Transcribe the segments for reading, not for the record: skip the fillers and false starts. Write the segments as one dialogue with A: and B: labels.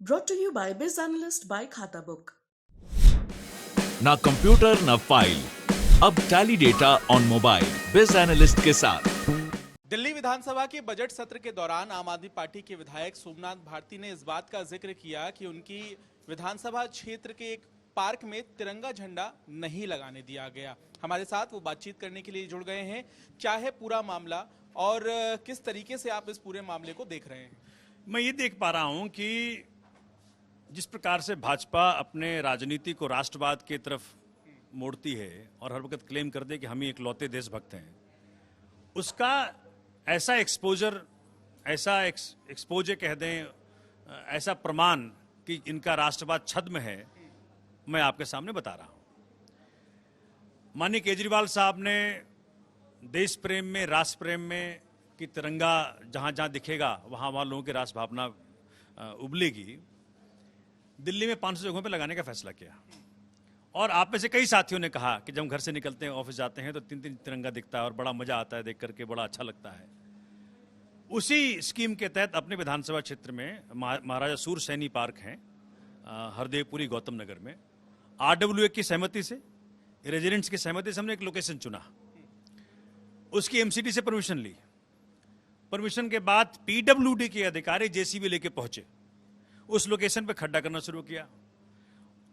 A: Brought to you by Biz Analyst by Khata Book.
B: ना computer ना file, अब tally data on mobile बिज analyst के साथ।
C: दिल्ली विधानसभा के बजट सत्र के दौरान आम आदमी पार्टी के विधायक सोमनाथ भारती ने इस बात का जिक्र किया कि उनकी विधानसभा क्षेत्र के एक पार्क में तिरंगा झंडा नहीं लगाने दिया गया। हमारे साथ वो बातचीत करने के लिए जुड़ गए हैं। क्या है पूरा मामला और किस तरीके से आप इस पूरे मामले को देख रहे हैं?
D: मैं ये देख पा रहा हूं कि जिस प्रकार से भाजपा अपने राजनीति को राष्ट्रवाद की तरफ मोड़ती है और हर वक्त क्लेम करती है कि हम ही इकलौते देशभक्त हैं, उसका ऐसा एक्सपोजर, ऐसा एक्सपोजे कह दें, ऐसा प्रमाण कि इनका राष्ट्रवाद छद्म है, मैं आपके सामने बता रहा हूं। माननीय केजरीवाल साहब ने देश प्रेम में, राष्ट्र प्रेम में कि तिरंगा जहां जहां दिखेगा वहां वहां लोगों की राष्ट्र भावना उबलेगी, दिल्ली में 500 जगहों पे लगाने का फैसला किया। और आप में से कई साथियों ने कहा कि जब हम घर से निकलते हैं, ऑफिस जाते हैं तो 3-3 तिरंगा दिखता है और बड़ा मजा आता है देख करके, बड़ा अच्छा लगता है। उसी स्कीम के तहत अपने विधानसभा क्षेत्र में महाराजा सूरसैनी पार्क है हरदेवपुरी गौतम नगर में, RWA की सहमति से, रेजिडेंट्स की सहमति से हमने एक लोकेशन चुना। उसकी MCD से परमिशन ली। परमिशन के बाद PWD के अधिकारी JCB लेके पहुंचे, उस लोकेशन पे खड्डा करना शुरू किया।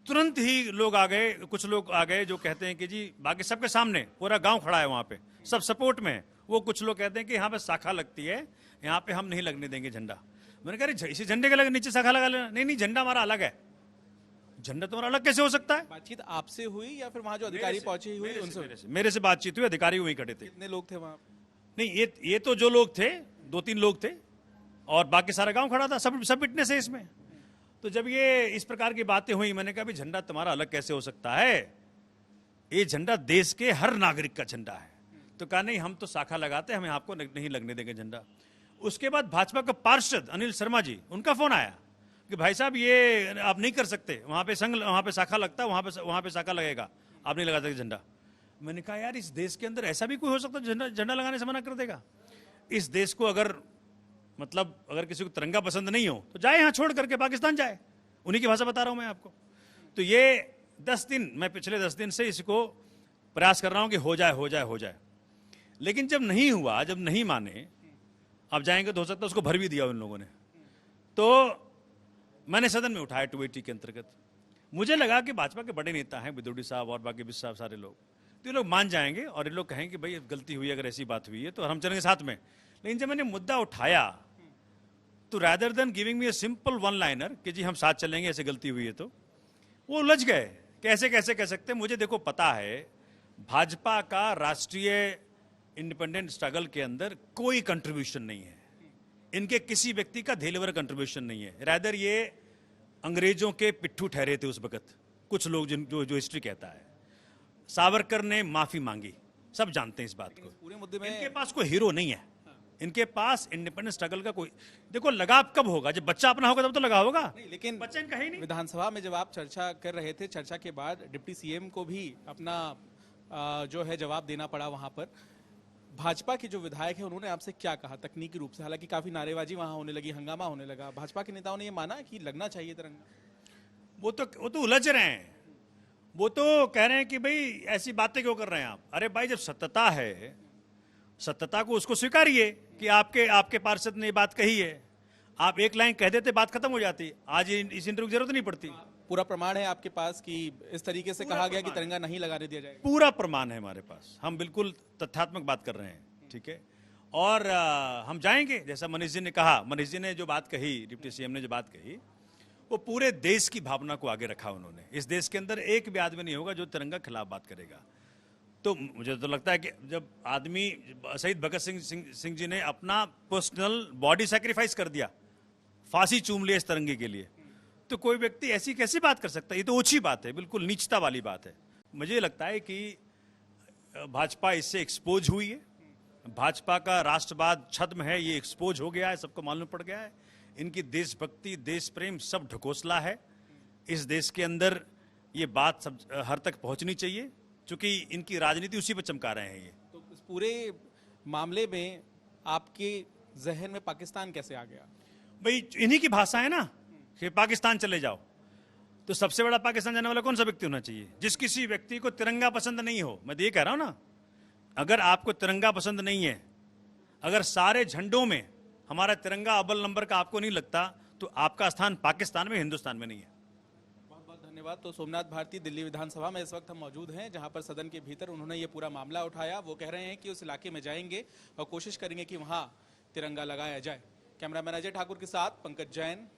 D: तुरंत ही लोग आ गए, कुछ लोग आ गए जो कहते हैं कि जी, बाकी सबके सामने पूरा गांव खड़ा है वहां पे, सब सपोर्ट में है। वो कुछ लोग कहते हैं कि यहाँ पे शाखा लगती है, यहाँ पे हम नहीं लगने देंगे झंडा। मैंने कहा इसी झंडे के नीचे शाखा लगा लेना। नहीं, झंडा हमारा अलग है। झंडा तुम्हारा अलग कैसे हो सकता है?
C: बातचीत आपसे हुई या फिर वहां जो अधिकारी पहुंचे हुई उनसे?
D: मेरे से बातचीत हुई, अधिकारी वहीं खड़े थे।
C: कितने लोग थे वहां?
D: नहीं, ये तो जो लोग थे 2-3 लोग थे और बाकी सारा गांव खड़ा था। सब फिटनेस है इसमें। तो जब ये इस प्रकार की बातें हुई, मैंने कहा भी झंडा तुम्हारा अलग कैसे हो सकता है? ये झंडा देश के हर नागरिक का झंडा है। तो कहा नहीं, हम तो शाखा लगाते हैं, हमें आपको नहीं लगने देंगे झंडा। उसके बाद भाजपा का पार्षद अनिल शर्मा जी, उनका फोन आया कि भाई साहब ये आप नहीं कर सकते, वहां पे शाखा लगता है, वहां पे शाखा लगेगा, आप नहीं लगा सकते झंडा। मैंने कहा यार, इस देश के अंदर ऐसा भी कोई हो सकता है झंडा लगाने से मना कर देगा? इस देश को अगर किसी को तिरंगा पसंद नहीं हो तो जाए यहां छोड़ करके पाकिस्तान जाए। उन्हीं की भाषा बता रहा हूं मैं आपको। तो ये 10 दिन, मैं पिछले 10 दिन से इसको प्रयास कर रहा हूं कि हो जाए। लेकिन जब नहीं हुआ, जब नहीं माने, अब जाएंगे तो हो सकता है उसको भर भी दिया उन लोगों ने। तो मैंने सदन में उठाया 280 के अंतर्गत। मुझे लगा कि भाजपा के बड़े नेता हैं, बिदुड़ी साहब और बाकी साहब, सारे लोग, तो ये लोग मान जाएंगे और ये लोग कहेंगे कि भाई गलती हुई, अगर ऐसी बात हुई है तो हम चलेंगे साथ में। लेकिन जब मैंने मुद्दा उठाया तो rather than giving me a simple one liner कि जी हम साथ चलेंगे, ऐसे गलती हुई है, तो वो उलझ गए। कैसे कह सकते हैं? मुझे देखो पता है भाजपा का राष्ट्रीय इंडिपेंडेंट स्ट्रगल के अंदर कोई कंट्रीब्यूशन नहीं है। इनके किसी व्यक्ति का धेलेवर कंट्रीब्यूशन नहीं है। रादर ये अंग्रेजों के पिट्ठू ठहरे थे उस वक्त, कुछ लोग जो हिस्ट्री कहता है। सावरकर ने माफी मांगी, सब जानते हैं इस बात को।
C: पूरे मुद्दे में
D: इनके पास कोई हीरो नहीं है। इनके पास इंडिपेंडेंट स्ट्रगल का कोई, देखो लगाव कब होगा? जब बच्चा अपना होगा तब तो लगाव होगा।
C: नहीं, लेकिन
D: बच्चा इनका ही नहीं।
C: विधानसभा में जब आप चर्चा कर रहे थे, चर्चा के बाद डिप्टी CM को भी अपना जो है जवाब देना पड़ा वहां पर। भाजपा के जो विधायक हैं उन्होंने आपसे क्या कहा तकनीकी रूप से? हालांकि काफी नारेबाजी वहां होने लगी, हंगामा होने लगा। भाजपा के नेताओं ने ये माना कि लगना चाहिए तिरंगा।
D: वो तो उलझ रहे हैं। वो तो कह रहे हैं कि भाई ऐसी बातें क्यों कर रहे हैं आप? अरे भाई, जब सत्यता है, सत्यता को उसको स्वीकारिए कि आपके पार्षद ने ये बात कही है। आप एक लाइन कह देते, बात खत्म हो जाती। आज इस इंटरव्यू की जरूरत नहीं पड़ती।
C: पूरा प्रमाण है आपके पास कि इस तरीके से कहा गया कि तिरंगा नहीं लगाने दिया जाएगा?
D: पूरा प्रमाण है हमारे पास। हम बिल्कुल तथ्यात्मक बात कर रहे हैं, ठीक है। और हम जाएंगे, जैसा मनीष जी ने कहा। मनीष जी ने जो बात कही, डिप्टी CM ने जो बात कही, वो पूरे देश की भावना को आगे रखा उन्होंने। इस देश के अंदर एक भी आदमी नहीं होगा जो तिरंगा खिलाफ बात करेगा। तो मुझे तो लगता है कि जब आदमी, शहीद भगत सिंह जी ने अपना पर्सनल बॉडी सैक्रिफाइस कर दिया, फांसी चूम लिया इस तिरंगे के लिए, तो कोई व्यक्ति ऐसी कैसी बात कर सकता है? ये तो ओछी बात है, बिल्कुल नीचता वाली बात है। मुझे लगता है कि भाजपा इससे एक्सपोज हुई है। भाजपा का राष्ट्रवाद छद्म है, ये एक्सपोज हो गया है, सबको मालूम पड़ गया है। इनकी देशभक्ति, देश प्रेम सब ढकोसला है। इस देश के अंदर ये बात सब हर तक पहुंचनी चाहिए, क्योंकि इनकी राजनीति उसी पर चमका रहे हैं ये।
C: तो इस पूरे मामले में आपके जहन में पाकिस्तान कैसे आ गया?
D: भाई इन्हीं की भाषा है ना, कि पाकिस्तान चले जाओ, तो सबसे बड़ा पाकिस्तान जाने वाला कौन सा व्यक्ति होना चाहिए? जिस किसी व्यक्ति को तिरंगा पसंद नहीं हो। मैं तो ये कह रहा हूं ना, अगर आपको तिरंगा पसंद नहीं है, अगर सारे झंडों में हमारा तिरंगा अव्वल नंबर का आपको नहीं लगता, तो आपका स्थान पाकिस्तान में, हिंदुस्तान में नहीं है।
C: बहुत बहुत धन्यवाद। तो सोमनाथ भारती दिल्ली विधानसभा में इस वक्त हम मौजूद हैं, जहां पर सदन के भीतर उन्होंने ये पूरा मामला उठाया। वो कह रहे हैं कि उस इलाके में जाएंगे और कोशिश करेंगे कि वहां तिरंगा लगाया जाए। कैमरामैन अजय ठाकुर के साथ पंकज जैन,